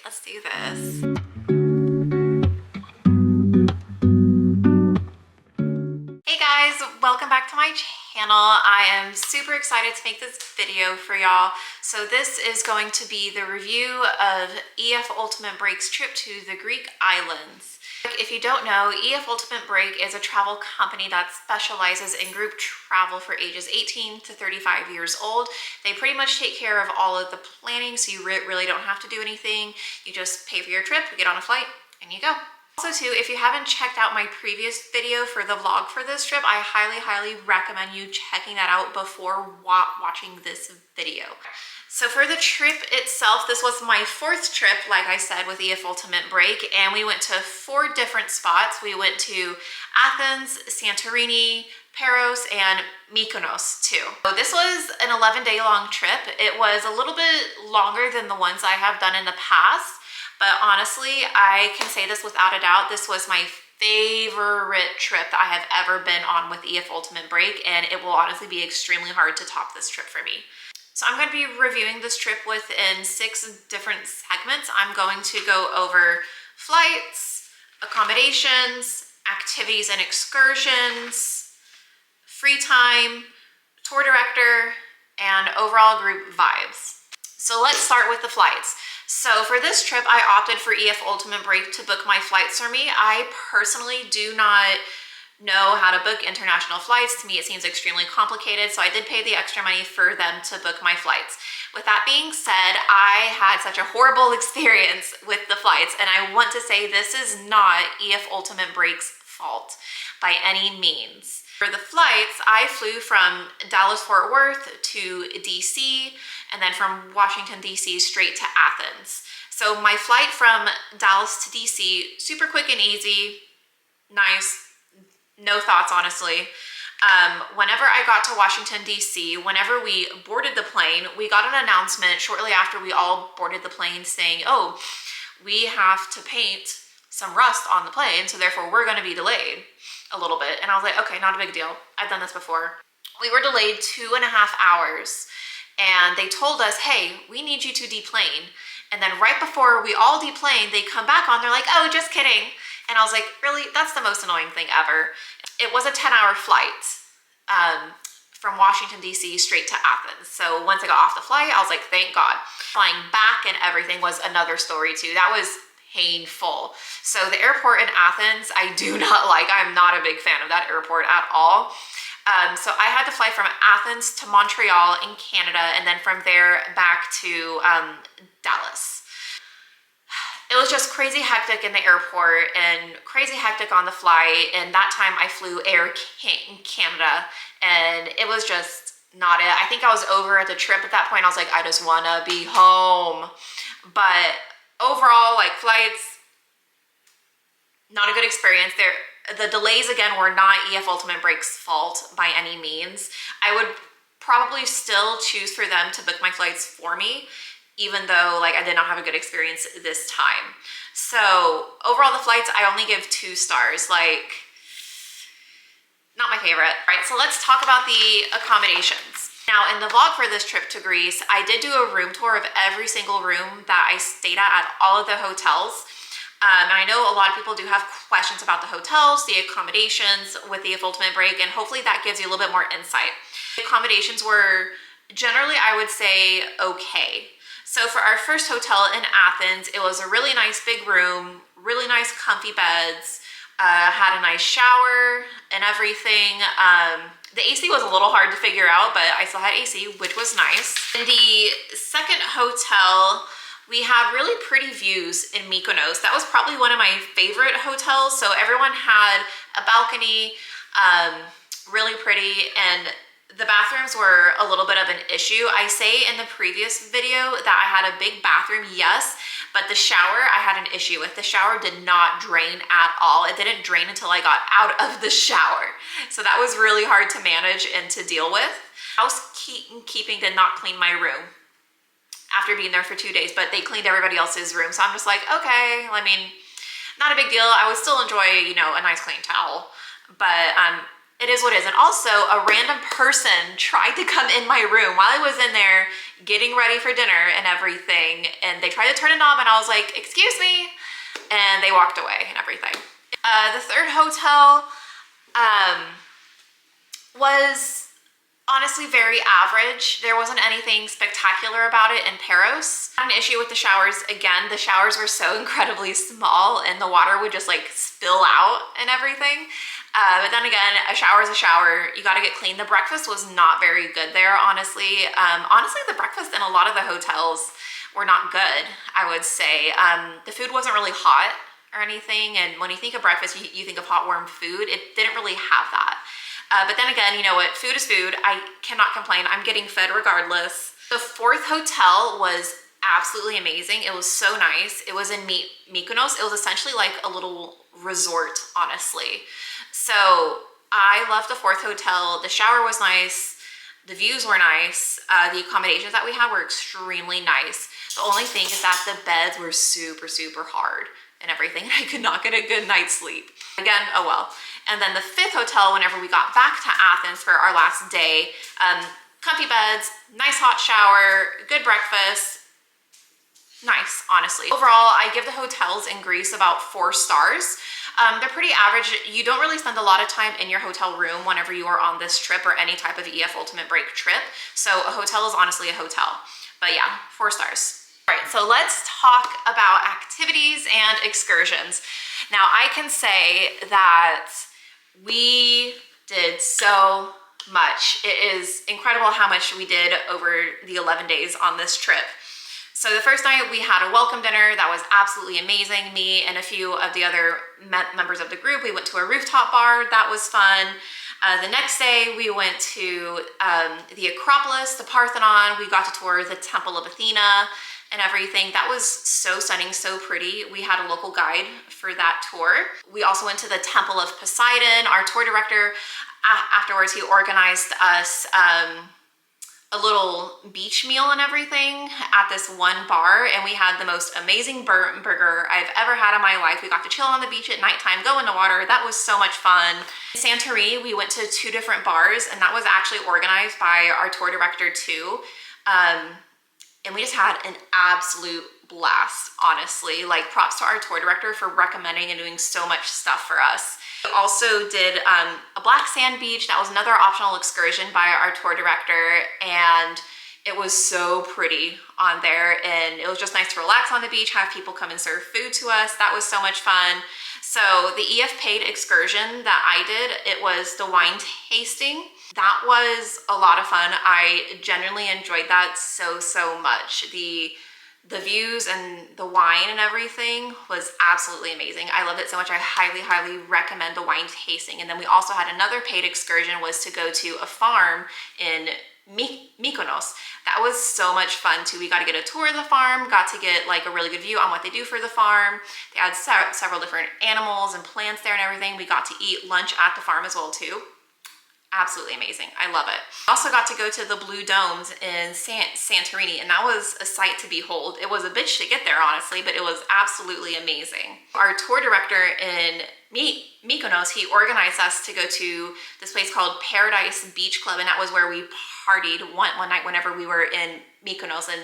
right, let's do this. Hey guys, welcome back to my channel. I am super excited to make this video for y'all. So this is going to be the review of EF Ultimate Break's trip to the Greek islands. If you don't know, EF Ultimate Break is a travel company that specializes in group travel for ages 18 to 35 years old. They pretty much take care of all of the planning, so you really don't have to do anything. You just pay for your trip, you get on a flight, and you go. Also too, if you haven't checked out my previous video for the vlog for this trip, I highly recommend you checking that out before watching this video. So for the trip itself, this was my fourth trip, like I said, with EF Ultimate Break, and we went to 4 different spots. We went to Athens, Santorini, Paros, and Mykonos too. So this was an 11-day long trip. It was a little bit longer than the ones I have done in the past, but honestly, I can say this without a doubt, this was my favorite trip that I have ever been on with EF Ultimate Break, and it will honestly be extremely hard to top this trip for me. So I'm going to be reviewing this trip within 6 different segments. I'm going to go over flights, accommodations, activities and excursions, free time, tour director, and overall group vibes. So let's start with the flights. So for this trip, I opted for EF Ultimate Break to book my flights for me. I personally do not know how to book international flights. To me, it seems extremely complicated, so I did pay the extra money for them to book my flights. With that being said, I had such a horrible experience with the flights, and I want to say this is not EF Ultimate Break's fault by any means. For the flights, I flew from Dallas-Fort Worth to DC, and then from Washington, DC straight to Athens. So my flight from Dallas to DC, super quick and easy, nice, no thoughts, honestly. Whenever I got to Washington, D.C., whenever we boarded the plane, we got an announcement shortly after we all boarded the plane saying, oh, we have to paint some rust on the plane, so therefore we're going to be delayed a little bit. And I was like, okay, not a big deal. I've done this before. We were delayed 2.5 hours, and they told us, hey, we need you to deplane. And then right before we all deplane, they come back on, they're like, oh, just kidding. And I was like, really? That's the most annoying thing ever. It was a 10-hour flight from Washington, D.C. straight to Athens. So once I got off the flight, I was like, thank God. Flying back and everything was another story too. That was painful. So the airport in Athens, I do not like. I'm not a big fan of that airport at all. So I had to fly from Athens to Montreal in Canada, and then from there back to Dallas. It was just crazy hectic in the airport and crazy hectic on the flight. And that time I flew Air Canada, and it was just not it. I think I was over the trip at that point. I was like, I just want to be home. But overall, like, flights, not a good experience. The delays, again, were not EF Ultimate Break's fault by any means. I would probably still choose for them to book my flights for me, even though, like, I did not have a good experience this time. So overall, the flights, I only give 2 stars. Like, not my favorite. All right, so let's talk about the accommodations. Now, in the vlog for this trip to Greece, I did do a room tour of every single room that I stayed at all of the hotels. And I know a lot of people do have questions about the hotels, the accommodations with the EF Ultimate Break, and hopefully that gives you a little bit more insight. The accommodations were generally, I would say, okay. So for our first hotel in Athens, it was a really nice big room, really nice comfy beds, had a nice shower and everything. The AC was a little hard to figure out, but I still had AC, which was nice. In the second hotel, we had really pretty views in Mykonos. That was probably one of my favorite hotels. So everyone had a balcony, really pretty, and the bathrooms were a little bit of an issue. I say in the previous video that I had a big bathroom, yes, but the shower I had an issue with. The shower did not drain at all. It didn't drain until I got out of the shower. So that was really hard to manage and to deal with. Housekeeping did not clean my room after being there for 2 days, but they cleaned everybody else's room. So I'm just like, okay, I mean, not a big deal. I would still enjoy, you know, a nice clean towel, but It is what it is. And also, a random person tried to come in my room while I was in there getting ready for dinner and everything, and they tried to turn a knob, and I was like, excuse me, and they walked away and everything. The third hotel was honestly very average. There wasn't anything spectacular about it in Paros. I had an issue with the showers. Again, the showers were so incredibly small and the water would just like spill out and everything. But then again, a shower is a shower. You got to get clean. The breakfast was not very good there, honestly. Honestly, the breakfast in a lot of the hotels were not good, I would say. The food wasn't really hot or anything. And when you think of breakfast, you think of hot, warm food. It didn't really have that. But then again, you know what? Food is food. I cannot complain. I'm getting fed regardless. The fourth hotel was absolutely amazing. It was so nice. It was in Mykonos. It was essentially like a little resort, honestly. So I loved the fourth hotel. The shower was nice. The views were nice. The accommodations that we had were extremely nice. The only thing is that the beds were super, super hard and everything. And I could not get a good night's sleep. Again, oh well. And then the fifth hotel, whenever we got back to Athens for our last day, comfy beds, nice hot shower, good breakfast, nice, honestly. Overall, I give the hotels in Greece about 4 stars. They're pretty average. You don't really spend a lot of time in your hotel room whenever you are on this trip or any type of EF Ultimate Break trip. So a hotel is honestly a hotel. But yeah, 4 stars. All right, so let's talk about activities and excursions. Now, I can say that we did so much. It is incredible how much we did over the 11 days on this trip. So the first night we had a welcome dinner that was absolutely amazing. Me and a few of the other members of the group, we went to a rooftop bar. That was fun. The next day we went to the Acropolis, the Parthenon. We got to tour the Temple of Athena and everything. That was so stunning, so pretty. We had a local guide for that tour. We also went to the Temple of Poseidon. Our tour director, afterwards, he organized us a little beach meal and everything at this one bar, and we had the most amazing burger I've ever had in my life. We got to chill on the beach at nighttime, go in the water. That was so much fun. In Santorini, we went to 2 different bars, and that was actually organized by our tour director too. And we just had an absolute blast, honestly. Like, props to our tour director for recommending and doing so much stuff for us. We also did a black sand beach. That was another optional excursion by our tour director, and it was so pretty on there, and it was just nice to relax on the beach, have people come and serve food to us. That was so much fun. So the EF paid excursion that I did, it was the wine tasting. That was a lot of fun. I genuinely enjoyed that so much. The views and the wine and everything was absolutely amazing. I loved it so much. I highly recommend the wine tasting. And then we also had another paid excursion, was to go to a farm in Mykonos. That was so much fun too. We got to get a tour of the farm, got to get like a really good view on what they do for the farm. They had several different animals and plants there and everything. We got to eat lunch at the farm as well too. Absolutely amazing. I love it. Also got to go to the Blue Domes in Santorini, and that was a sight to behold. It was a bitch to get there, honestly, but it was absolutely amazing. Our tour director in Mykonos, he organized us to go to this place called Paradise Beach Club, and that was where we partied one night whenever we were in Mykonos. And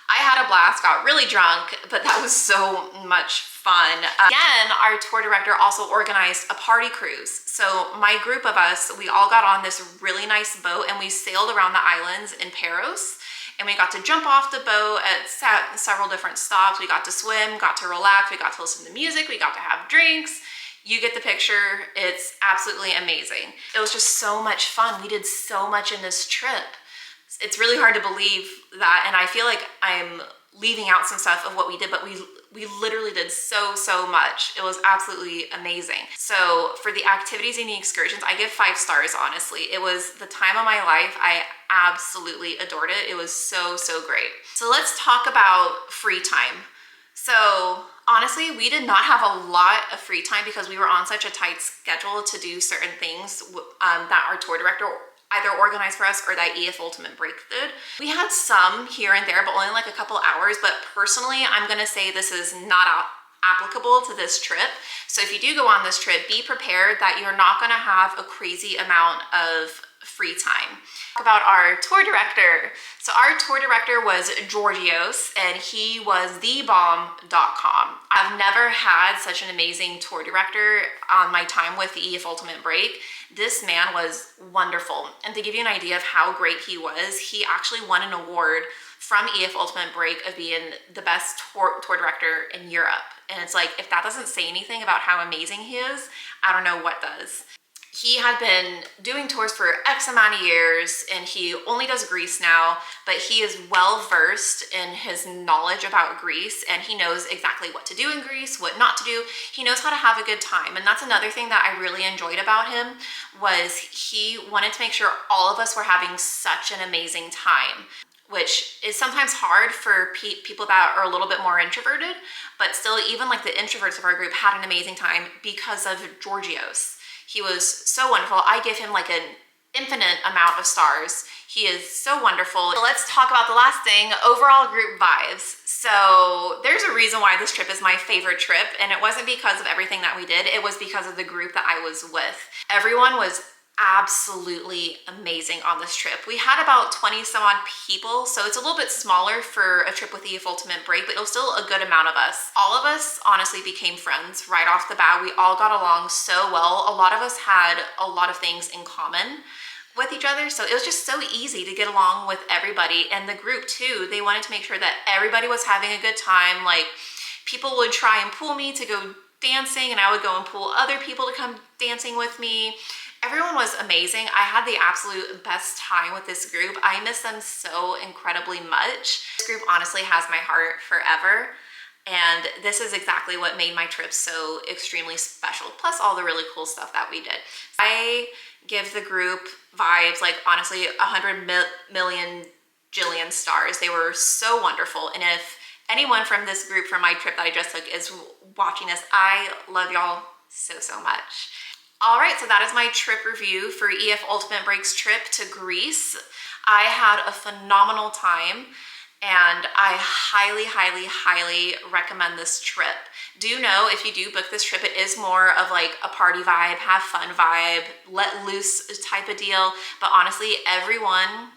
I had a blast, got really drunk, but that was so much fun. Again, our tour director also organized a party cruise. So my group of us, we all got on this really nice boat and we sailed around the islands in Paros, and we got to jump off the boat at several different stops. We got to swim, got to relax, we got to listen to music, we got to have drinks. You get the picture. It's absolutely amazing. It was just so much fun. We did so much in this trip. It's really hard to believe that, and I feel like I'm leaving out some stuff of what we did, but we literally did so much. It was absolutely amazing. So for the activities and the excursions, I give 5 stars, honestly. It was the time of my life. I absolutely adored it. It was so great. So let's talk about free time. So honestly, we did not have a lot of free time because we were on such a tight schedule to do certain things that our tour director either organized for us or that EF Ultimate Break did. We had some here and there, but only like a couple hours. But personally, I'm gonna say this is not applicable to this trip. So if you do go on this trip, be prepared that you're not going to have a crazy amount of free time. Talk about our tour director. So our tour director was Georgios, and he was thebomb.com. I've never had such an amazing tour director on my time with the EF Ultimate Break. This man was wonderful. And to give you an idea of how great he was, he actually won an award from EF Ultimate Break of being the best tour director in Europe. And it's like, if that doesn't say anything about how amazing he is, I don't know what does. He had been doing tours for X amount of years, and he only does Greece now, but he is well versed in his knowledge about Greece, and he knows exactly what to do in Greece, what not to do. He knows how to have a good time. And that's another thing that I really enjoyed about him, was he wanted to make sure all of us were having such an amazing time, which is sometimes hard for people that are a little bit more introverted, but still, even like the introverts of our group had an amazing time because of Georgios. He was so wonderful. I give him like an infinite amount of stars. He is so wonderful. Let's talk about the last thing, overall group vibes. So there's a reason why this trip is my favorite trip, and it wasn't because of everything that we did, it was because of the group that I was with. Everyone was absolutely amazing on this trip. We had about 20 some odd people, so it's a little bit smaller for a trip with the EF Ultimate Break, but it was still a good amount of us. All of us honestly became friends right off the bat. We all got along so well. A lot of us had a lot of things in common with each other, so it was just so easy to get along with everybody. And the group too, they wanted to make sure that everybody was having a good time. Like, people would try and pull me to go dancing, and I would go and pull other people to come dancing with me. Everyone was amazing. I had the absolute best time with this group. I miss them so incredibly much. This group honestly has my heart forever, and this is exactly what made my trip so extremely special, plus all the really cool stuff that we did. I give the group vibes like, honestly, 100 million jillion stars. They were so wonderful, and if anyone from this group from my trip that I just took is watching this, I love y'all so much. All right, so that is my trip review for EF Ultimate Break's trip to Greece. I had a phenomenal time, and I highly recommend this trip. Do know, if you do book this trip, it is more of like a party vibe, have fun vibe, let loose type of deal. But honestly, everyone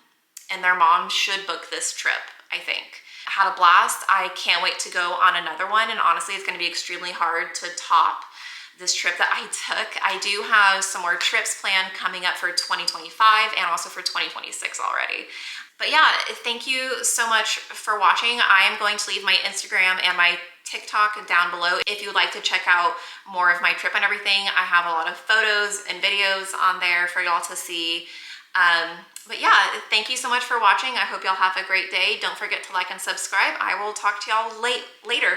and their mom should book this trip, I think. I had a blast. I can't wait to go on another one, and honestly, it's gonna be extremely hard to top this trip that I took. I do have some more trips planned coming up for 2025 and also for 2026 already. But yeah, thank you so much for watching. I am going to leave my Instagram and my TikTok down below if you would like to check out more of my trip and everything. I have a lot of photos and videos on there for y'all to see. But yeah, thank you so much for watching. I hope y'all have a great day. Don't forget to like and subscribe. I will talk to y'all later.